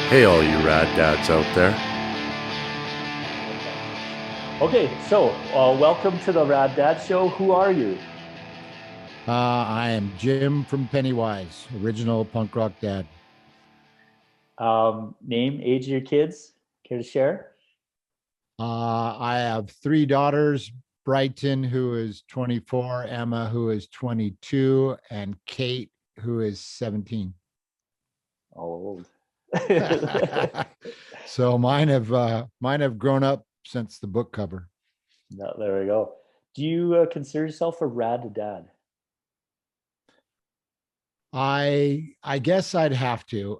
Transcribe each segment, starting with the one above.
Hey, all you rad dads out there. Okay, so welcome to the Rad Dad Show. Who are you? I am Jim from Pennywise, original punk rock dad. Name, age of your kids? Care to share? I have three daughters: Brighton, who is 24, Emma, who is 22, and Kate, who is 17. Old. So mine have grown up since the book cover. No, there we go. Do you consider yourself a Rad Dad? I guess I'd have to.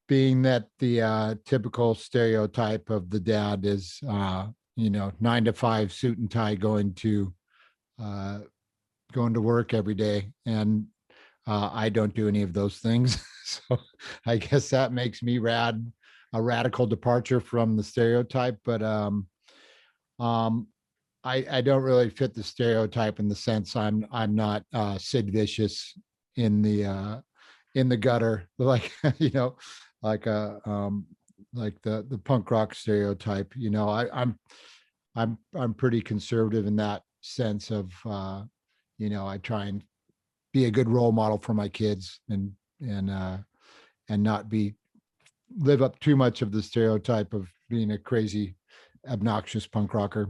Being that the typical stereotype of the dad is 9 to 5 suit and tie uh, going to work every day, and I don't do any of those things. So I guess that makes me a radical departure from the stereotype. But um, I don't really fit the stereotype in the sense I'm not Sid Vicious in the gutter, like like a like the punk rock stereotype. I'm pretty conservative in that sense of I try and be a good role model for my kids and not be live up too much of the stereotype of being a crazy, obnoxious punk rocker.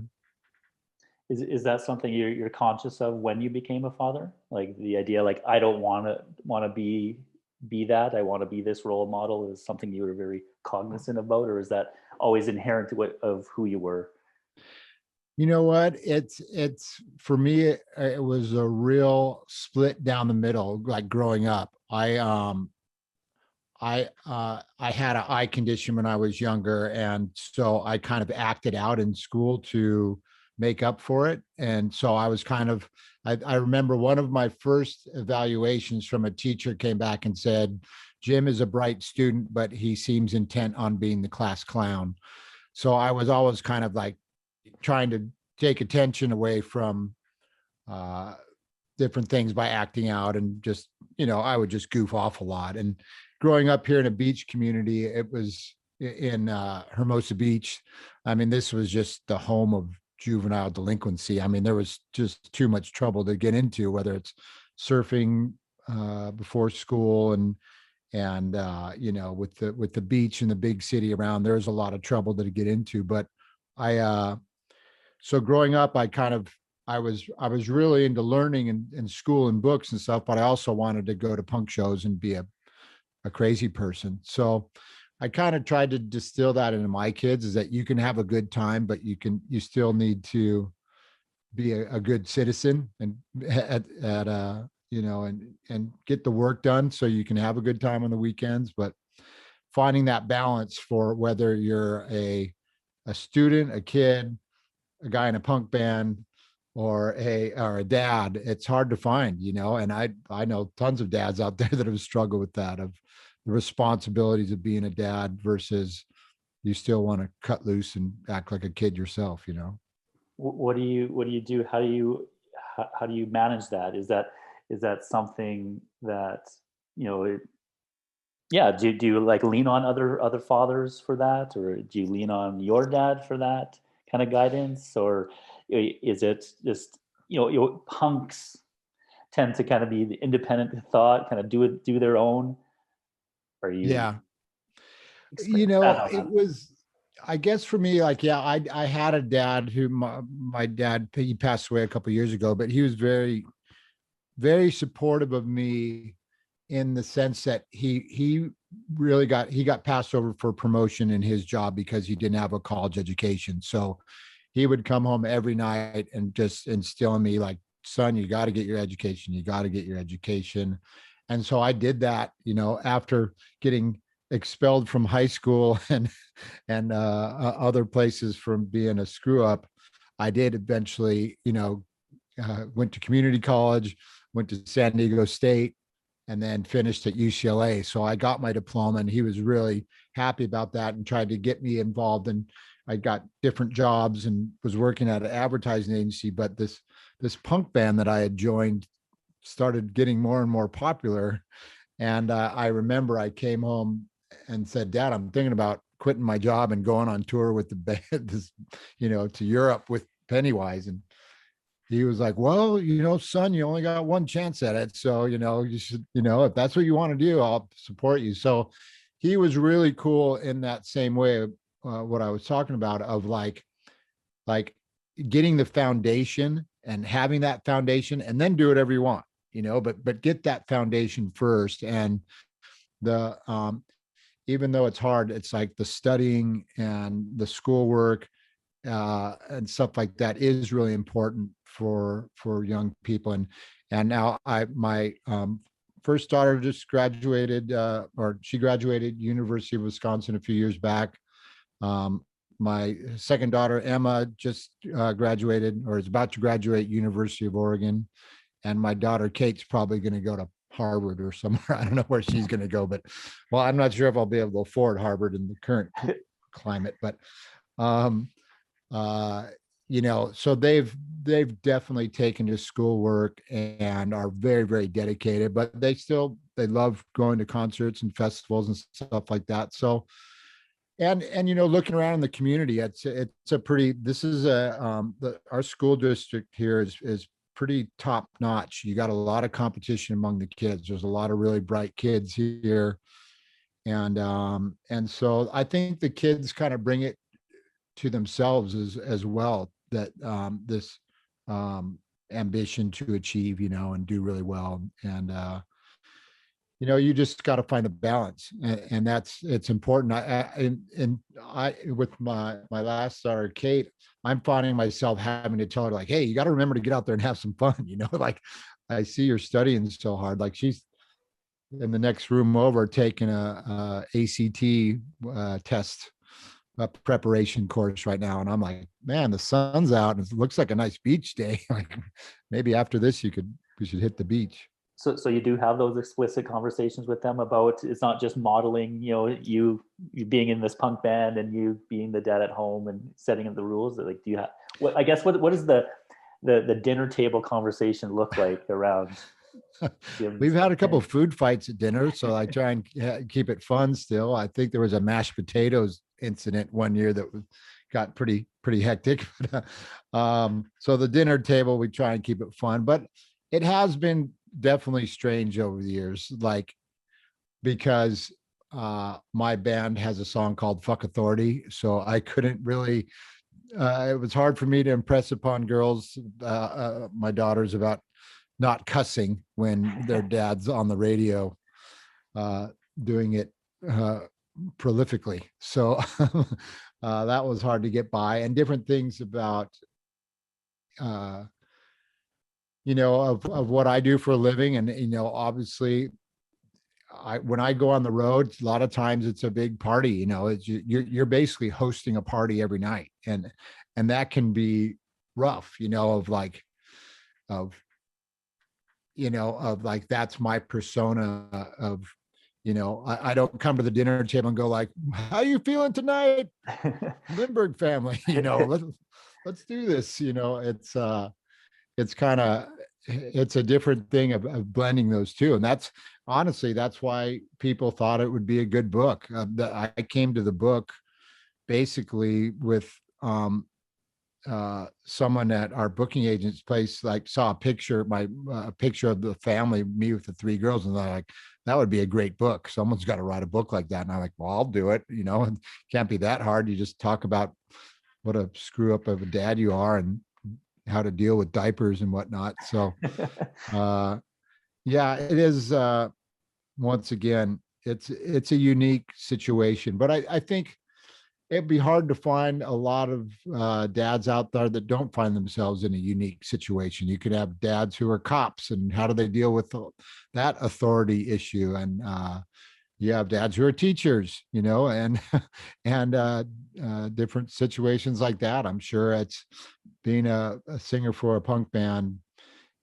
Is that something you're conscious of when you became a father? Like the idea, like I don't want to be that. I want to be this role model is something you were very cognizant about, or is that always inherent of who you were? You know what? It's for me. It was a real split down the middle. Like growing up, I had an eye condition when I was younger, and so I kind of acted out in school to make up for it. And so I was kind of I remember one of my first evaluations from a teacher came back and said, Jim is a bright student, but he seems intent on being the class clown. So I was always kind of like trying to take attention away from uh, different things by acting out and just I would just goof off a lot. And growing up here in a beach community, it was in Hermosa Beach. I mean, this was just the home of juvenile delinquency. I mean, there was just too much trouble to get into, whether it's surfing before school and with the beach and the big city around, there's a lot of trouble to get into. But I so growing up, I was really into learning and school and books and stuff, but I also wanted to go to punk shows and be a crazy person. So I kind of tried to distill that into my kids, is that you can have a good time, but you still need to be a good citizen and at and get the work done so you can have a good time on the weekends. But finding that balance for whether you're a student, a kid, a guy in a punk band, or a dad, it's hard to find, and I know tons of dads out there that have struggled with that, of the responsibilities of being a dad versus you still want to cut loose and act like a kid yourself. What do you do? How do you manage that? Is that something that you know it, yeah, do you like lean on other fathers for that, or do you lean on your dad for that kind of guidance, or is it just punks tend to kind of be the independent thought, kind of do their own? Are you Yeah, expand on it that? was, I guess for me, like, yeah, I had a dad who my dad, he passed away a couple of years ago, but he was very, very supportive of me in the sense that he really got passed over for promotion in his job because he didn't have a college education. So he would come home every night and just instill in me, like, son, you got to get your education, you got to get your education. And so I did that, after getting expelled from high school and other places from being a screw up. I did eventually, went to community college, went to San Diego State, and then finished at UCLA. So I got my diploma, and he was really happy about that and tried to get me involved. And I got different jobs and was working at an advertising agency. But this punk band that I had joined started getting more and more popular. And I remember I came home and said, Dad, I'm thinking about quitting my job and going on tour with the band, this, to Europe with Pennywise. And he was like, well, son, you only got one chance at it. So, you should, if that's what you want to do, I'll support you. So he was really cool in that same way, what I was talking about, of like getting the foundation and having that foundation, and then do whatever you want, but get that foundation first. And the, even though it's hard, it's like the studying and the schoolwork, and stuff like that is really important for young people. And now my first daughter just graduated, or she graduated University of Wisconsin a few years back. My second daughter, Emma, just graduated, or is about to graduate, University of Oregon. And my daughter, Kate's probably going to go to Harvard or somewhere. I don't know where she's going to go, but well, I'm not sure if I'll be able to afford Harvard in the current climate, but so they've definitely taken to schoolwork and are very, very dedicated, but they love going to concerts and festivals and stuff like that. So, and looking around in the community, our school district here is pretty top notch. You got a lot of competition among the kids. There's a lot of really bright kids here. And so I think the kids kind of bring it to themselves as well, that this ambition to achieve, and do really well. And you just got to find a balance, and it's important. I with my last daughter, Kate, I'm finding myself having to tell her, like, hey, you got to remember to get out there and have some fun. Like, I see you're studying so hard. Like, she's in the next room over taking a ACT test, a preparation course right now. And I'm like, man, the sun's out and it looks like a nice beach day. Like, maybe after this, we should hit the beach. So you do have those explicit conversations with them about, it's not just modeling, you being in this punk band and you being the dad at home and setting up the rules. Like, do you have, what does the dinner table conversation look like around? We've had a couple of food fights at dinner, so I try and keep it fun still. I think there was a mashed potatoes incident one year that got pretty hectic. So the dinner table, we try and keep it fun, but it has been definitely strange over the years, like, because my band has a song called Fuck Authority, so I couldn't really, it was hard for me to impress upon girls, my daughters, about not cussing when their dad's on the radio doing it prolifically. So that was hard to get by, and different things about of what I do for a living. And obviously when I go on the road, a lot of times it's a big party. It's, you're basically hosting a party every night, and that can be rough, of like that's my persona of, I don't come to the dinner table and go like, how you feeling tonight, Lindberg family? Let's do this. It's kind of, it's a different thing of blending those two. And that's why people thought it would be a good book. I came to the book basically with someone at our booking agent's place, like, saw a picture of the family, me with the three girls, and they're like, that would be a great book. Someone's got to write a book like that. And I'm like, well, I'll do it. It can't be that hard. You just talk about what a screw up of a dad you are and how to deal with diapers and whatnot. So yeah, it is, once again, it's a unique situation, but I think it'd be hard to find a lot of dads out there that don't find themselves in a unique situation. You could have dads who are cops, and how do they deal with that authority issue? And you have dads who are teachers, and different situations like that. I'm sure it's being a singer for a punk band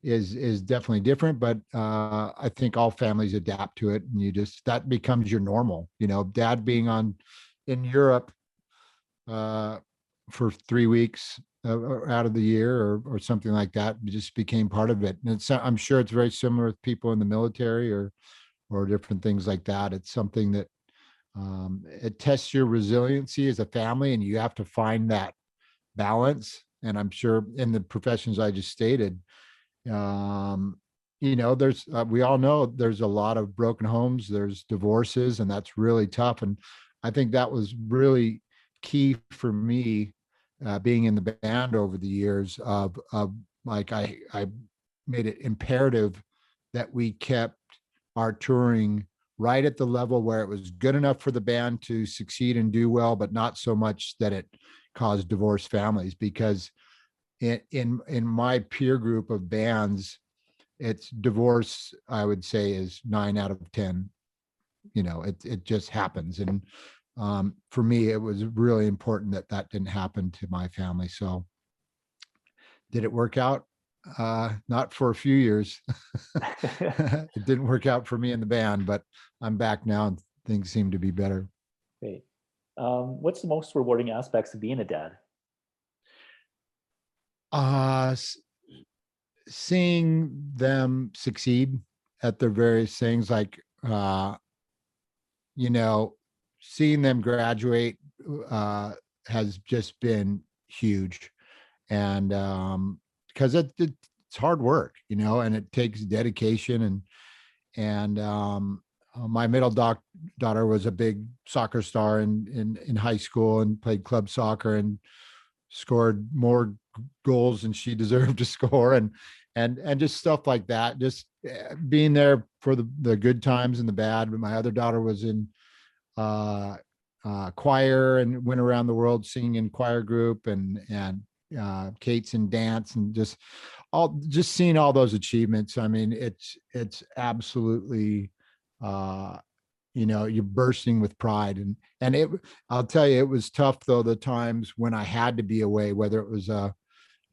is definitely different, but I think all families adapt to it, and that becomes your normal. Dad being in Europe for 3 weeks out of the year or something like that, it just became part of it. And I'm sure it's very similar with people in the military or different things like that. It's something that It tests your resiliency as a family, and you have to find that balance. And I'm sure in the professions I just stated, there's we all know there's a lot of broken homes, there's divorces, and that's really tough. And I think that was really key for me, being in the band over the years of like I made it imperative that we kept our touring right at the level where it was good enough for the band to succeed and do well, but not so much that it caused divorced families. Because in my peer group of bands, it's divorce, I would say, is 9 out of 10. It just happens. And for me, it was really important that that didn't happen to my family. So did it work out? Not for a few years. It didn't work out for me in the band, but I'm back now and things seem to be better. Great. What's the most rewarding aspects of being a dad? Seeing them succeed at their various things, like seeing them graduate has just been huge. And because it's hard work, and it takes dedication. And my middle daughter was a big soccer star in high school and played club soccer and scored more goals than she deserved to score, and just stuff like that. Just being there for the good times and the bad. But my other daughter was in choir and went around the world singing in choir group, and Kate's in dance, and just seeing all those achievements. I mean, it's absolutely, you're bursting with pride. And I'll tell you, it was tough though, the times when I had to be away, whether it was a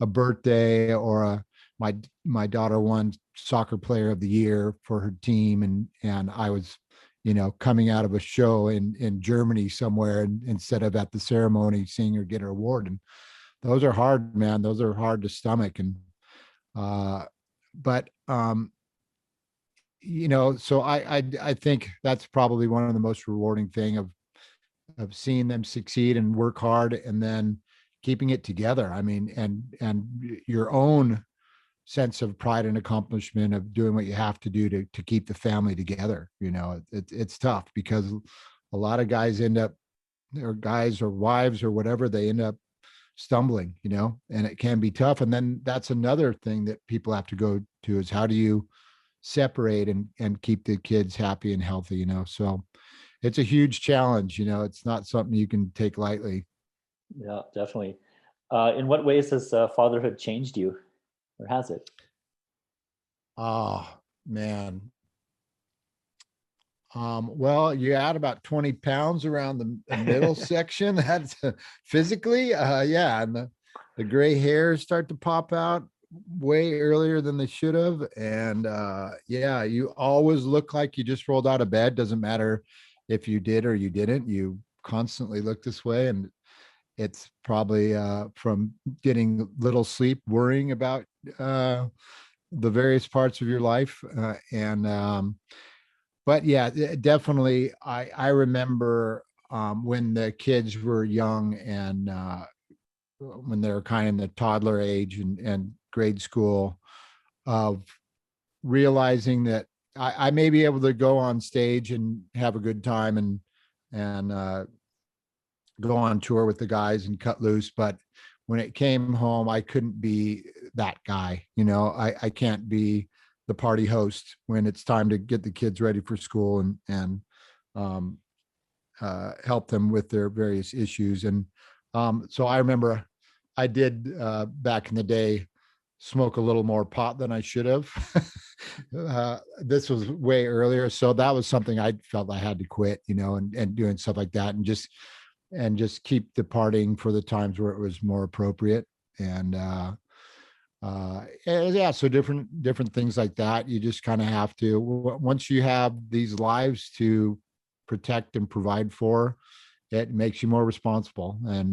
birthday or my daughter won soccer player of the year for her team. And I was, coming out of a show in Germany somewhere, and instead of at the ceremony seeing her get her award. And those are hard, man. Those are hard to stomach. And, but so I think that's probably one of the most rewarding thing of seeing them succeed and work hard, and then keeping it together. I mean, and your own sense of pride and accomplishment of doing what you have to do to keep the family together. It's tough, because a lot of guys end up, or guys or wives or whatever, they end up stumbling, and it can be tough. And then that's another thing that people have to go to, is how do you separate and keep the kids happy and healthy, so it's a huge challenge. It's not something you can take lightly. Yeah, definitely. In what ways has fatherhood changed you, or has it? Oh man. Well, you add about 20 pounds around the middle section. That's physically, yeah. And the gray hairs start to pop out way earlier than they should have. And yeah, you always look like you just rolled out of bed. Doesn't matter if you did or you didn't. You constantly look this way. And it's probably from getting little sleep, worrying about the various parts of your life. But yeah, definitely. I remember when the kids were young, and when they were kind of in the toddler age and grade school, of realizing that I may be able to go on stage and have a good time and go on tour with the guys and cut loose. But when it came home, I couldn't be that guy. I can't be the party host when it's time to get the kids ready for school and help them with their various issues. And so I remember I did back in the day smoke a little more pot than I should have. This was way earlier, so that was something I felt I had to quit, and doing stuff like that, and just keep the partying for the times where it was more appropriate. And yeah, so different things like that. You just kind of have to, once you have these lives to protect and provide for, it makes you more responsible. And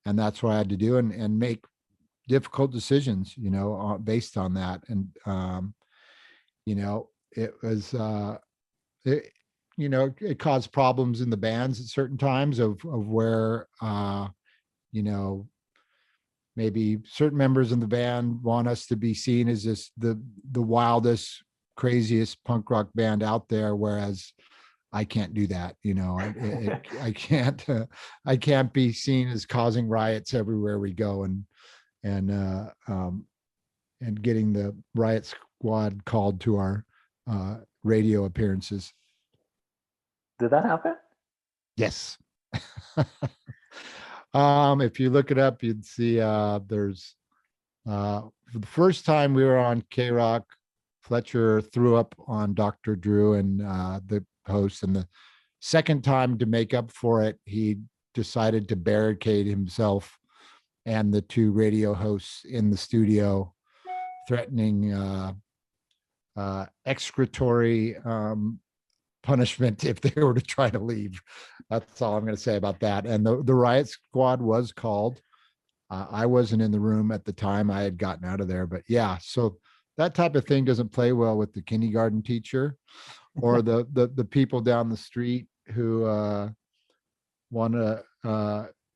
that's what I had to do, and make difficult decisions, based on that. And it was it caused problems in the bands at certain times of where, maybe certain members in the band want us to be seen as the wildest, craziest punk rock band out there, whereas I can't do that. I can't be seen as causing riots everywhere we go and getting the riot squad called to our radio appearances. Did that happen? Yes. If you look it up, you'd see there's for the first time we were on Krock, Fletcher threw up on Dr. Drew and the host, and the second time to make up for it, he decided to barricade himself and the two radio hosts in the studio, threatening excretory punishment if they were to try to leave. That's all I'm going to say about that. And the riot squad was called. I wasn't in the room at the time. I had gotten out of there, but yeah, so that type of thing doesn't play well with the kindergarten teacher or the people down the street who want to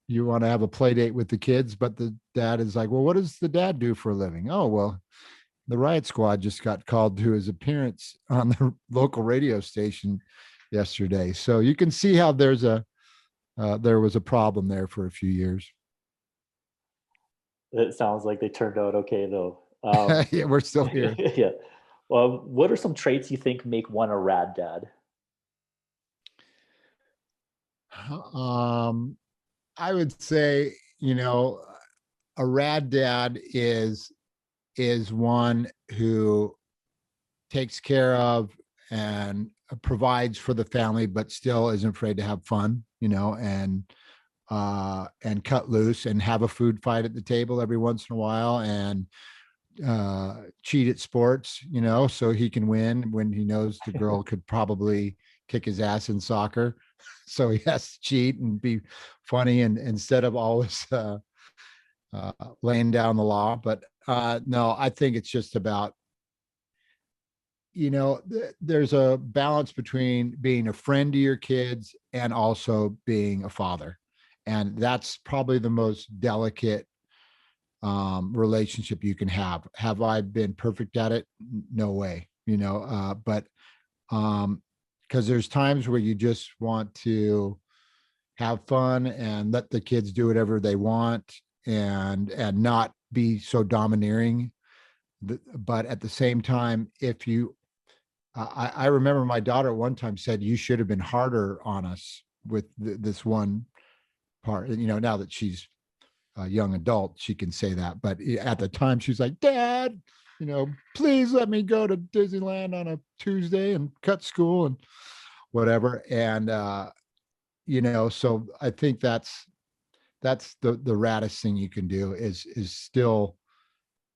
you want to have a play date with the kids, but the dad is like, well, what does the dad do for a living? Oh, well, the riot squad just got called to his appearance on the local radio station yesterday. So you can see how there was a problem there for a few years. It sounds like they turned out okay, though. Yeah, we're still here. Yeah. Well, what are some traits you think make one a rad dad? I would say, a rad dad is one who takes care of and provides for the family, but still isn't afraid to have fun, and cut loose and have a food fight at the table every once in a while, and cheat at sports, so he can win when he knows the girl could probably kick his ass in soccer. So he has to cheat and be funny, and instead of always laying down the law. But no, I think it's just about, there's a balance between being a friend to your kids and also being a father. And that's probably the most delicate relationship you can have. Have I been perfect at it? No way, but because there's times where you just want to have fun and let the kids do whatever they want and not be so domineering. But at the same time, if you, I remember my daughter at one time said, you should have been harder on us with this one part. Now that she's a young adult, she can say that. But at the time, she's like, Dad, please let me go to Disneyland on a Tuesday and cut school and whatever. And, so I think that's the raddest thing you can do is still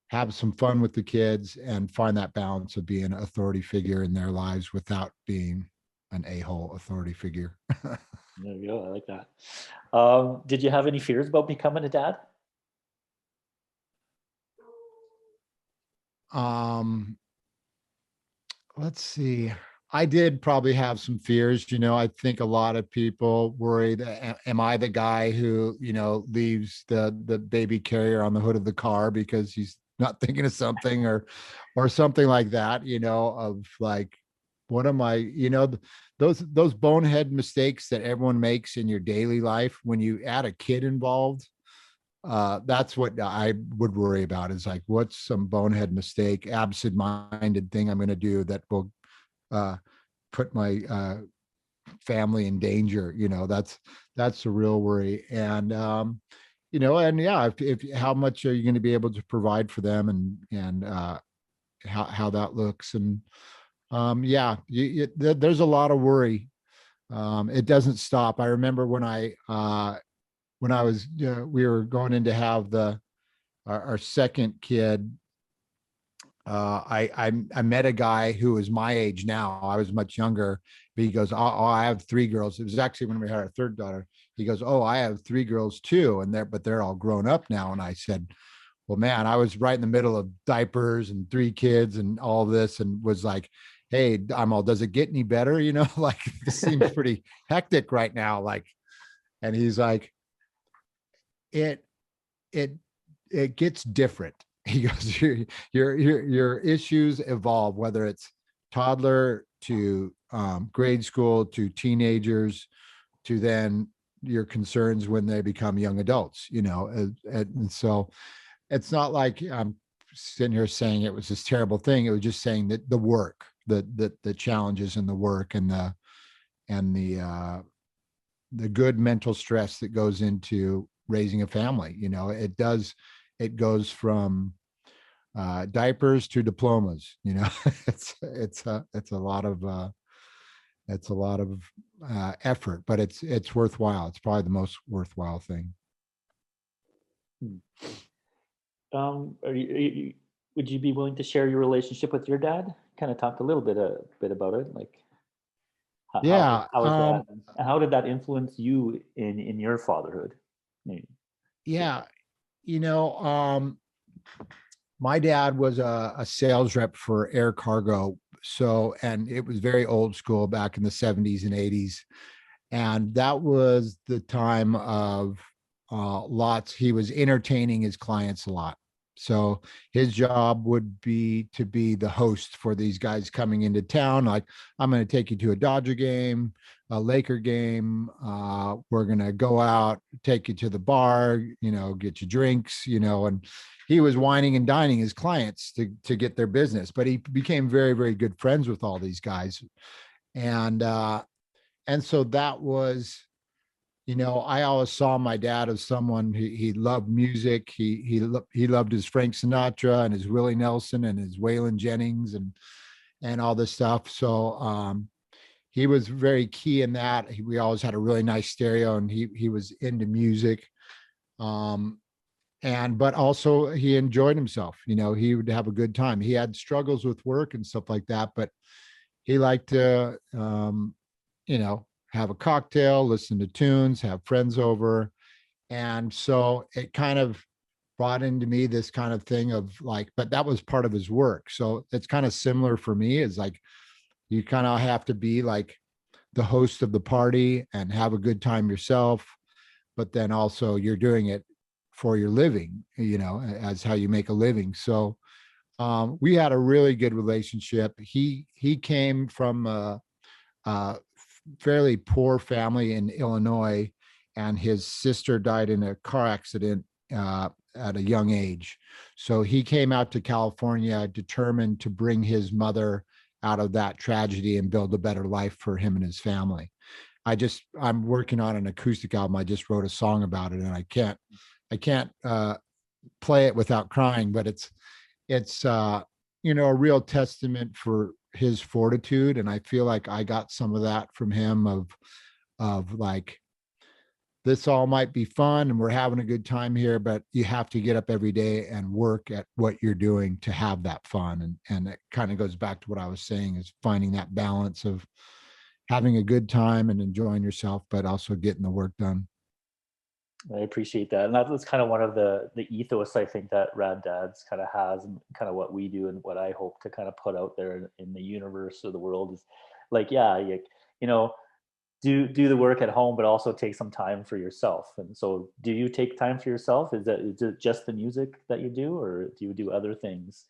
have some fun with the kids and find that balance of being an authority figure in their lives without being an a-hole authority figure. There you go. I like that. Did you have any fears about becoming a dad? Let's see. I did probably have some fears. I think a lot of people worry that am I the guy who, leaves the baby carrier on the hood of the car because he's not thinking of something or something like that, of like, what am I, those bonehead mistakes that everyone makes in your daily life when you add a kid involved. That's what I would worry about, is like, what's some bonehead mistake, absent-minded thing I'm going to do that will put my family in danger. That's a real worry. And and yeah, if how much are you going to be able to provide for them, and how that looks, and yeah, there's a lot of worry. It doesn't stop. I remember when I was, we were going in to have our second kid. I met a guy who was my age now. I was much younger, but he goes, oh, I have three girls. It was actually when we had our third daughter. He goes, oh, I have three girls too, but they're all grown up now. And I said, well, man, I was right in the middle of diapers and three kids and all this, and was like, hey, I'm all, does it get any better? You know, like this seems pretty hectic right now. Like, and he's like, it, it, it gets different. He goes, your issues evolve, whether it's toddler to grade school to teenagers to then your concerns when they become young adults, you know. And so it's not like I'm sitting here saying it was this terrible thing. It was just saying that the work, the challenges in the work and the good mental stress that goes into raising a family. You know, it goes from diapers to diplomas. You know, it's a lot of effort, but it's worthwhile. It's probably the most worthwhile thing. Would you be willing to share your relationship with your dad? Kind of talked a little bit about it, like Yeah. how is that, and how did that influence you in your fatherhood? Maybe. Yeah. You know, my dad was a sales rep for air cargo. So, and it was very old school back in the 70s and 80s. And that was the time of he was entertaining his clients a lot. So his job would be to be the host for these guys coming into town. Like, I'm going to take you to a Dodger game, a Laker game. We're going to go out, take you to the bar, you know, get you drinks, you know, and he was wining and dining his clients to get their business. But he became very, very good friends with all these guys. And so that was, you know, I always saw my dad as someone he loved music. He loved his Frank Sinatra and his Willie Nelson and his Waylon Jennings and all this stuff. So he was very key in that. We always had a really nice stereo, and he was into music. But also he enjoyed himself. You know, he would have a good time. He had struggles with work and stuff like that, but he liked to you know, have a cocktail, listen to tunes, have friends over. And so it kind of brought into me this kind of thing of like, but that was part of his work. So it's kind of similar for me. Is like, you kind of have to be like the host of the party and have a good time yourself, but then also you're doing it for your living, you know, as how you make a living. So we had a really good relationship. He came from a fairly poor family in Illinois, and his sister died in a car accident at a young age. So he came out to California determined to bring his mother out of that tragedy and build a better life for him and his family. I'm working on an acoustic album. I just wrote a song about it, and I can't play it without crying, but it's you know, a real testament for his fortitude. And I feel like I got some of that from him of like, this all might be fun and we're having a good time here, but you have to get up every day and work at what you're doing to have that fun. And it kind of goes back to what I was saying, is finding that balance of having a good time and enjoying yourself, but also getting the work done. I appreciate that, and that's kind of one of the ethos I think that Rad Dads kind of has, and kind of what we do, and what I hope to kind of put out there in the universe or the world is, like, yeah, you know, do the work at home, but also take some time for yourself. And so, do you take time for yourself? Is it just the music that you do, or do you do other things?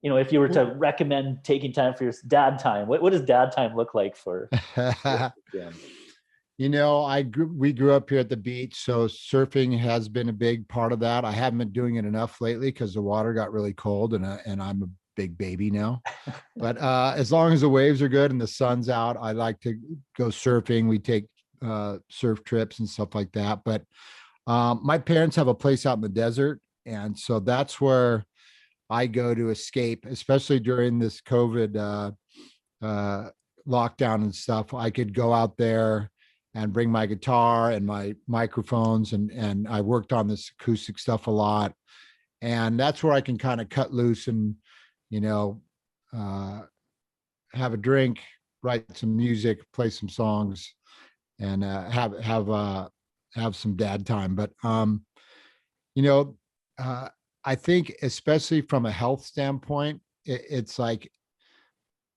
You know, if you were to recommend taking time for your dad time, what does dad time look like for Kristian? You know, we grew up here at the beach, so surfing has been a big part of that. I haven't been doing it enough lately because the water got really cold, and I'm a big baby now. But as long as the waves are good and the sun's out, I like to go surfing. We take surf trips and stuff like that. But my parents have a place out in the desert, and so that's where I go to escape, especially during this COVID lockdown and stuff. I could go out there and bring my guitar and my microphones, and I worked on this acoustic stuff a lot. And that's where I can kind of cut loose and, you know, have a drink, write some music, play some songs, and have some dad time. But you know, I think especially from a health standpoint, it's like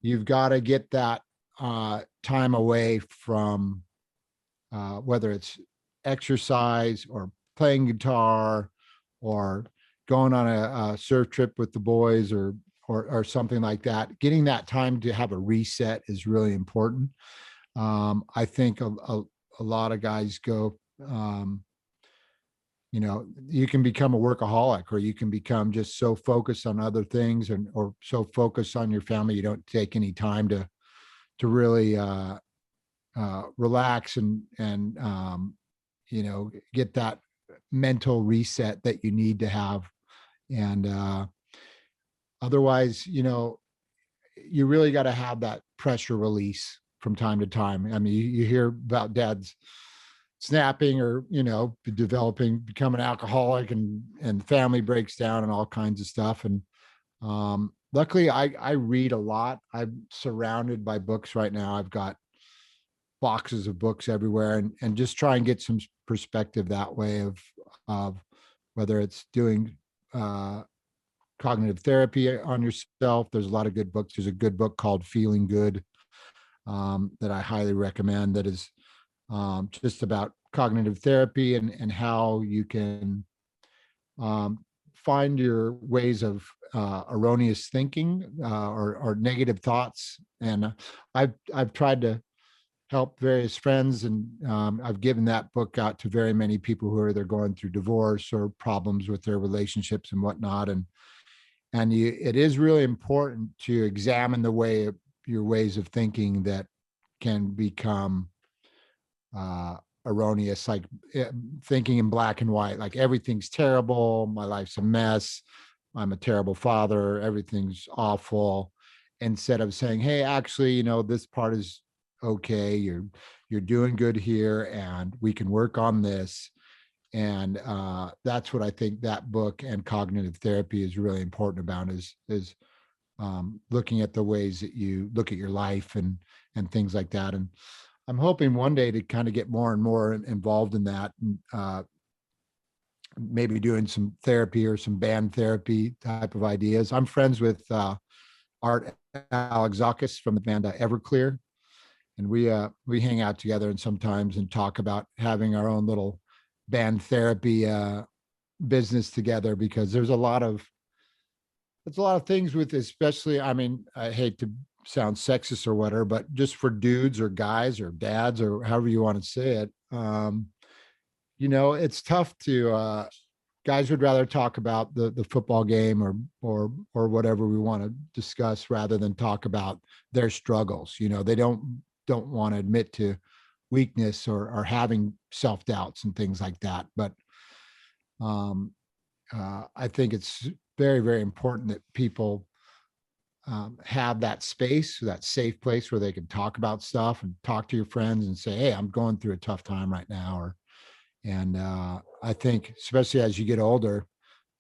you've got to get that time away from whether it's exercise or playing guitar or going on a surf trip with the boys or something like that. Getting that time to have a reset is really important. I think a lot of guys go, you can become a workaholic, or you can become just so focused on other things or so focused on your family, you don't take any time to really relax and get that mental reset that you need to have. And otherwise, you really got to have that pressure release from time to time. I mean, you hear about dads snapping or, becoming alcoholic and family breaks down and all kinds of stuff. And luckily I read a lot. I'm surrounded by books right now. I've got boxes of books everywhere, and just try and get some perspective that way of whether it's doing cognitive therapy on yourself. There's a lot of good books. There's a good book called Feeling Good that I highly recommend, that is just about cognitive therapy and how you can find your ways of erroneous thinking or negative thoughts. And I've tried to help various friends, and I've given that book out to very many people who are either going through divorce or problems with their relationships and whatnot. And it is really important to examine the way your ways of thinking that can become erroneous, like thinking in black and white, like everything's terrible, my life's a mess, I'm a terrible father, everything's awful, instead of saying, hey, actually, this part is okay, you're doing good here, and we can work on this. And that's what I think that book and cognitive therapy is really important about, is looking at the ways that you look at your life and things like that. And I'm hoping one day to kind of get more and more involved in that, and maybe doing some therapy or some band therapy type of ideas. I'm friends with Art Alexakis from the band Everclear, and we hang out together and sometimes and talk about having our own little band therapy business together, because there's a lot of things with, especially, I mean, I hate to sound sexist or whatever, but just for dudes or guys or dads or however you want to say it, it's tough to guys would rather talk about the football game or whatever we want to discuss rather than talk about their struggles. They don't want to admit to weakness or having self-doubts and things like that. But I think it's very, very important that people have that space, that safe place where they can talk about stuff and talk to your friends and say, hey, I'm going through a tough time right now. And I think especially as you get older,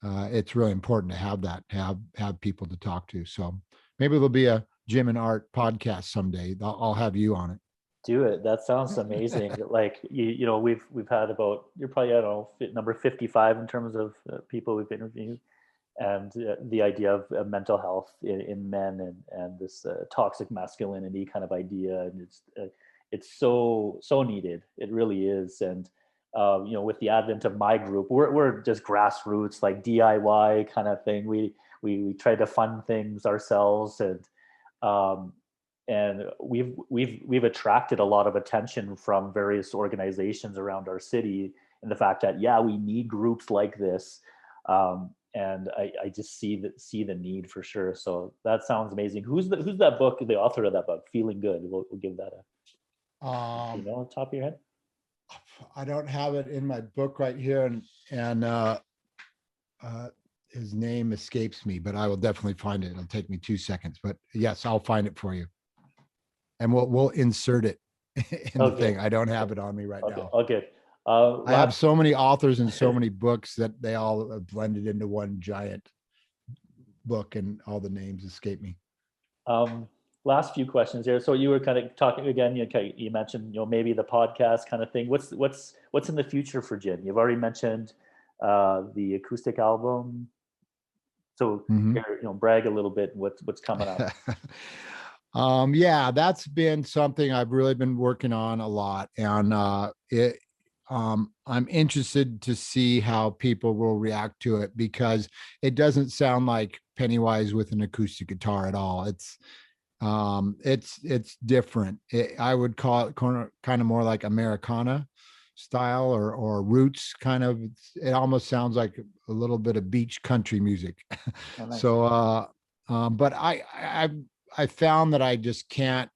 it's really important to have that, have people to talk to. So maybe there'll be a Jim and Art podcast someday. I'll have you on it. Do it. That sounds amazing. Like we've had about, you're probably, I don't know, number 55 in terms of people we've interviewed, and the idea of mental health in men and this toxic masculinity kind of idea, and it's so needed. It really is. And with the advent of my group, we're just grassroots, like DIY kind of thing. We try to fund things ourselves, and we've attracted a lot of attention from various organizations around our city, and the fact that we need groups like this, and I just see the need for sure. So that sounds amazing. Who's that book, the author of that book, Feeling Good? We'll give that on the top of your head. I don't have it in my book right here, and his name escapes me, but I will definitely find it. It'll take me 2 seconds, but yes, I'll find it for you. And we'll insert it in the thing. I don't have it on me right now. Okay. I have so many authors and so many books that they all are blended into one giant book, and all the names escape me. Last few questions here. So you were kind of talking again. You mentioned maybe the podcast kind of thing. What's in the future for Jim? You've already mentioned the acoustic album. So brag a little bit. What's coming up? Yeah, that's been something I've really been working on a lot, and I'm interested to see how people will react to it because it doesn't sound like Pennywise with an acoustic guitar at all. It's different. I would call it kind of more like Americana style or roots kind of. It almost sounds like a little bit of beach country music. Oh, nice. So, but I found that I just can't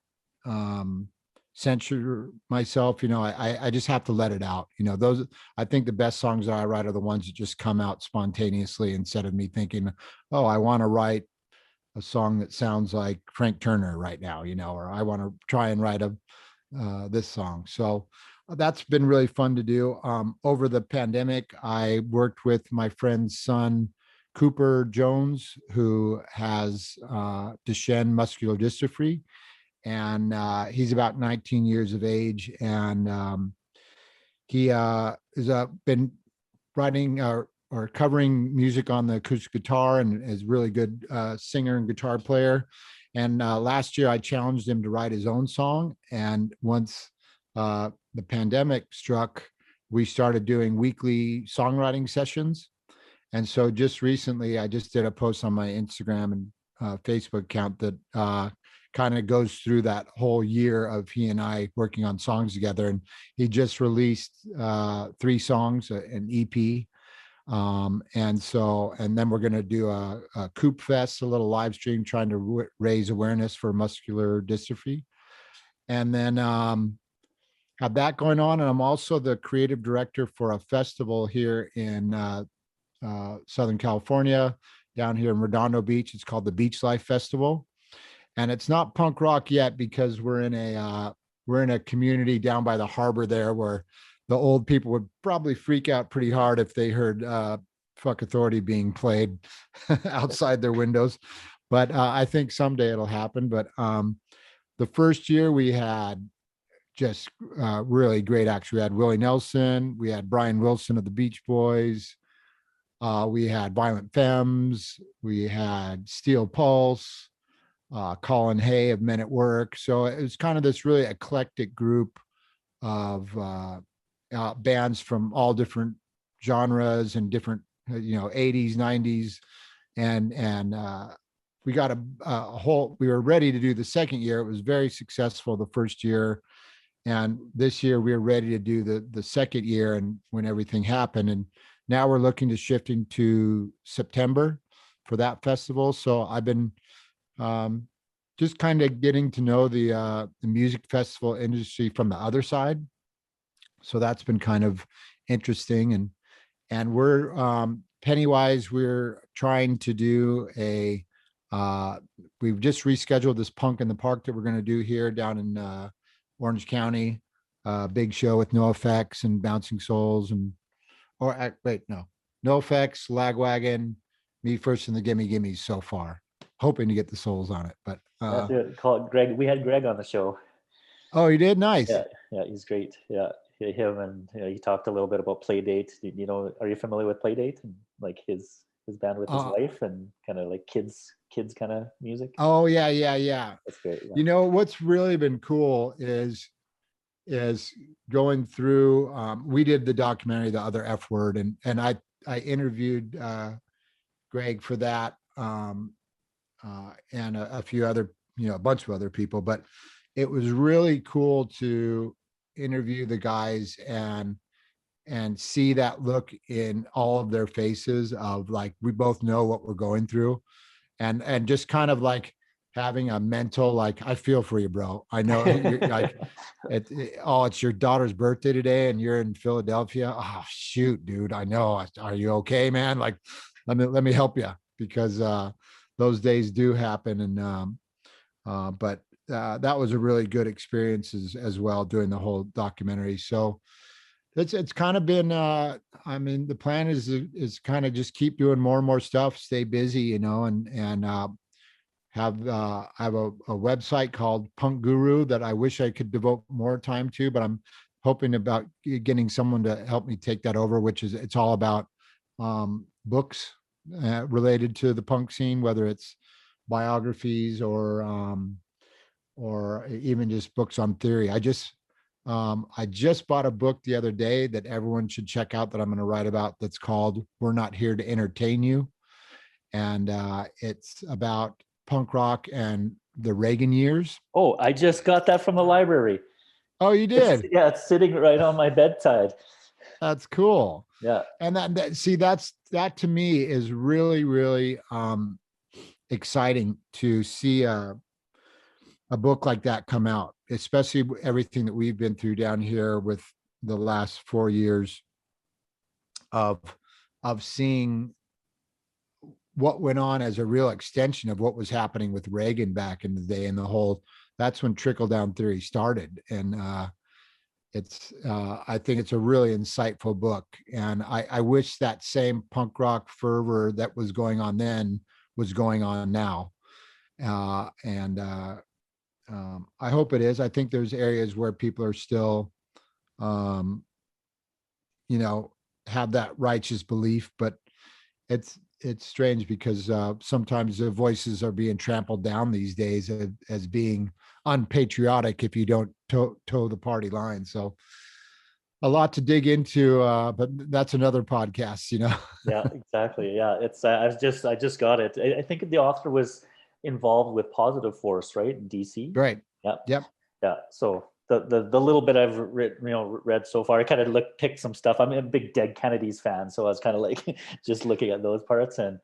um, censure myself. I just have to let it out. Those I think the best songs that I write are the ones that just come out spontaneously instead of me thinking, oh, I want to write a song that sounds like Frank Turner right now, or I want to try and write this song. So that's been really fun to do. Over the pandemic, I worked with my friend's son, Cooper Jones, who has Duchenne muscular dystrophy. And he's about 19 years of age. And he has been writing or covering music on the acoustic guitar and is a really good singer and guitar player. And last year I challenged him to write his own song. And once the pandemic struck, we started doing weekly songwriting sessions. And so just recently, I just did a post on my Instagram and Facebook account that kind of goes through that whole year of he and I working on songs together. And he just released 3 songs, an EP. And then we're going to do a Coop Fest, a little live stream trying to raise awareness for muscular dystrophy. And then have that going on. And I'm also the creative director for a festival here in Southern California, down here in Redondo Beach. It's called the Beach Life Festival. And it's not punk rock yet because we're in a community down by the harbor there where the old people would probably freak out pretty hard if they heard Fuck Authority being played outside their windows. But I think someday it'll happen. But the first year we had just really great acts. We had Willie Nelson, we had Brian Wilson of the Beach Boys, we had Violent Femmes, we had Steel Pulse, Colin Hay of Men at Work. So it was kind of this really eclectic group of bands from all different genres and different 80s, 90s, and we got we were ready to do the second year. It was very successful the first year, and this year we were ready to do the second year, and when everything happened, and now we're looking to shifting to September for that festival. So I've been just kind of getting to know the music festival industry from the other side. So that's been kind of interesting. And we're Pennywise, we're trying to do we've just rescheduled this Punk in the Park that we're going to do here down in Orange County, big show with NoFX and Bouncing Souls NoFX, Lagwagon, Me First and the Gimme Gimmes so far. Hoping to get the Souls on it, but call it Greg. We had Greg on the show. Oh, you did? Nice. Yeah, he's great. Yeah, him and he talked a little bit about Playdate. Are you familiar with Playdate and like his band with his wife and kind of like kids kind of music? Oh yeah. That's great. Yeah. What's really been cool is going through. We did the documentary, The Other F Word, and I interviewed Greg for that. And a few other, a bunch of other people, but it was really cool to interview the guys and see that look in all of their faces of like, we both know what we're going through, and just kind of like having a mental, like, I feel for you, bro. I know you're like, it's your daughter's birthday today and you're in Philadelphia. Oh shoot, dude. I know. Are you okay, man? Like, let me help you, because those days do happen. And but that was a really good experience as well, doing the whole documentary. So it's kind of been the plan is kind of just keep doing more and more stuff, stay busy, and I have a website called Punk Guru that I wish I could devote more time to, but I'm hoping about getting someone to help me take that over, it's all about books related to the punk scene, whether it's biographies or even just books on theory. I just bought a book the other day that everyone should check out that I'm going to write about. That's called "We're Not Here to Entertain You," and it's about punk rock and the Reagan years. Oh, I just got that from the library. Oh, you did? Yeah, it's sitting right on my bedside. That's cool. Yeah. And that to me is really, really exciting to see a book like that come out, especially everything that we've been through down here with the last 4 years of seeing what went on as a real extension of what was happening with Reagan back in the day, and that's when trickle down theory started. And I think it's a really insightful book. And I wish that same punk rock fervor that was going on then was going on now. I hope it is. I think there's areas where people are still, have that righteous belief, but it's strange because sometimes the voices are being trampled down these days as being unpatriotic if you don't toe the party line. So a lot to dig into, but that's another podcast, Yeah, exactly. Yeah, it's I just got it. I think the author was involved with Positive Force, right, in DC. Right. Yeah. Yep. Yeah. So the little bit I've read so far, I kind of picked some stuff. I'm a big Dead Kennedys fan, so I was kind of like just looking at those parts. And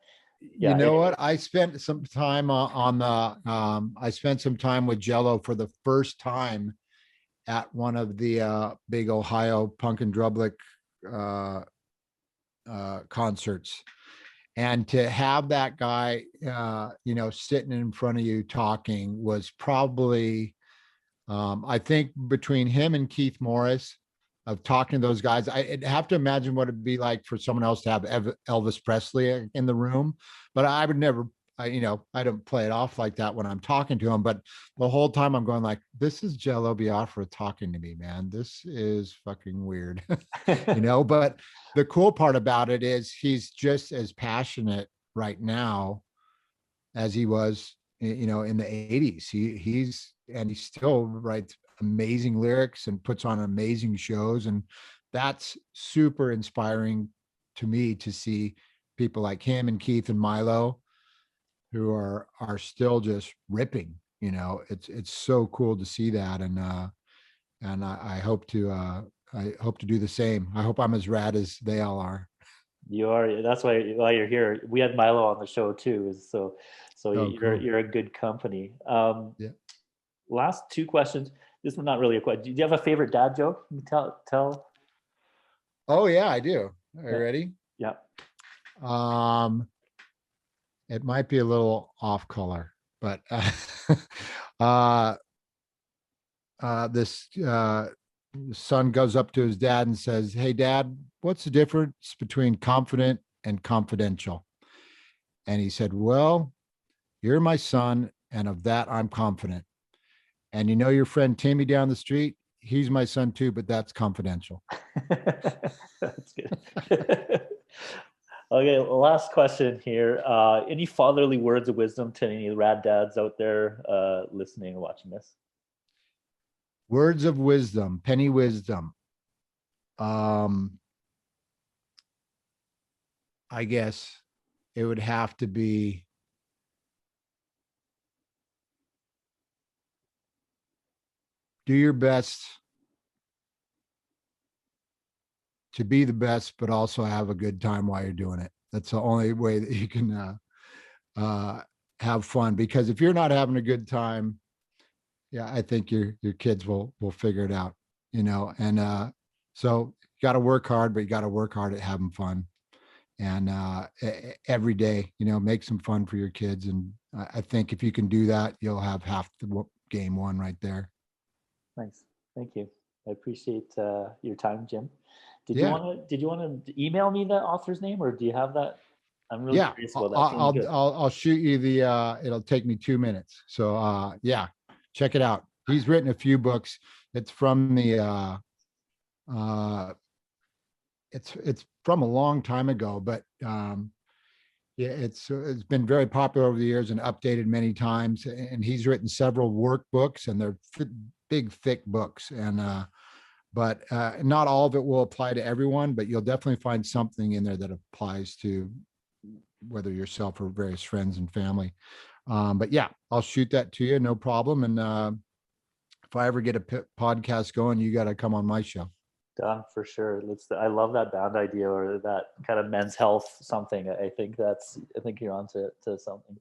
yeah, you know what? I spent some time I spent some time with Jello for the first time at one of the big Ohio Punk and Drublic concerts. And to have that guy, sitting in front of you talking was probably, I think between him and Keith Morris, of talking to those guys, I'd have to imagine what it'd be like for someone else to have Elvis Presley in the room. But I would never, I don't play it off like that when I'm talking to him. But the whole time I'm going like, this is Jello Biafra talking to me, man. This is fucking weird, But the cool part about it is he's just as passionate right now as he was, in the 80s. He still writes amazing lyrics and puts on amazing shows. And that's super inspiring to me to see people like him and Keith and Milo who are still just ripping. It's so cool to see that. And I hope to do the same. I hope I'm as rad as they all are. You are. That's why you're here. We had Milo on the show too, so you're a good company. Yeah. Last two questions. This is not really a question. Do you have a favorite dad joke? Tell. Oh yeah, I do. Are you ready? Yeah. It might be a little off color, but this son goes up to his dad and says, "Hey, Dad, what's the difference between confident and confidential?" And he said, "Well, you're my son, and of that I'm confident. And your friend Timmy down the street, he's my son too, but that's confidential." That's good. Okay, last question here. Any fatherly words of wisdom to any rad dads out there listening or watching this? Words of wisdom, penny wisdom. I guess it would have to be do your best to be the best, but also have a good time while you're doing it. That's the only way that you can have fun. Because if you're not having a good time, yeah, I think your kids will figure it out, And so you got to work hard, but you got to work hard at having fun. And every day, make some fun for your kids. And I think if you can do that, you'll have half the game won right there. Nice. Thank you. I appreciate your time, Jim. Did Yeah. you want to email me the author's name, or do you have that? I'm really curious about that. I'll shoot you it'll take me 2 minutes. So yeah, check it out. He's written a few books. It's from the it's from a long time ago, but Yeah, it's been very popular over the years and updated many times. And he's written several workbooks, and they're big, thick books. And but not all of it will apply to everyone, but you'll definitely find something in there that applies to whether yourself or various friends and family. But yeah, I'll shoot that to you, no problem. And if I ever get a podcast going, you got to come on my show. Done for sure. I love that band idea, or that kind of men's health something. I think you're on to something.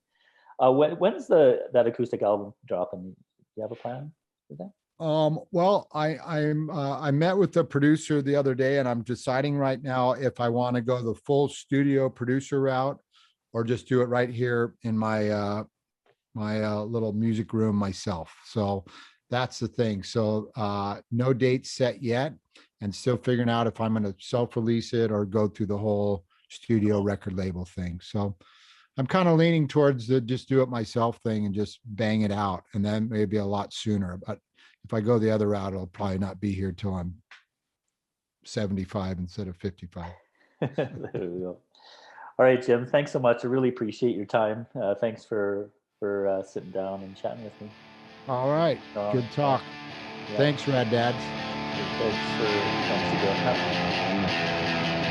When's that acoustic album dropping? Do you have a plan for that? Well, I met with the producer the other day, and I'm deciding right now if I want to go the full studio producer route or just do it right here in my little music room myself. So that's the thing. So no date set yet, and still figuring out if I'm going to self-release it or go through the whole studio record label thing. So I'm kind of leaning towards the just do it myself thing and just bang it out. And then maybe a lot sooner. But if I go the other route, I'll probably not be here till I'm 75 instead of 55. There we go. All right, Jim, thanks so much. I really appreciate your time. Thanks for sitting down and chatting with me. All right. Good talk. Yeah. Thanks, Rad Dads. Thanks for doing that.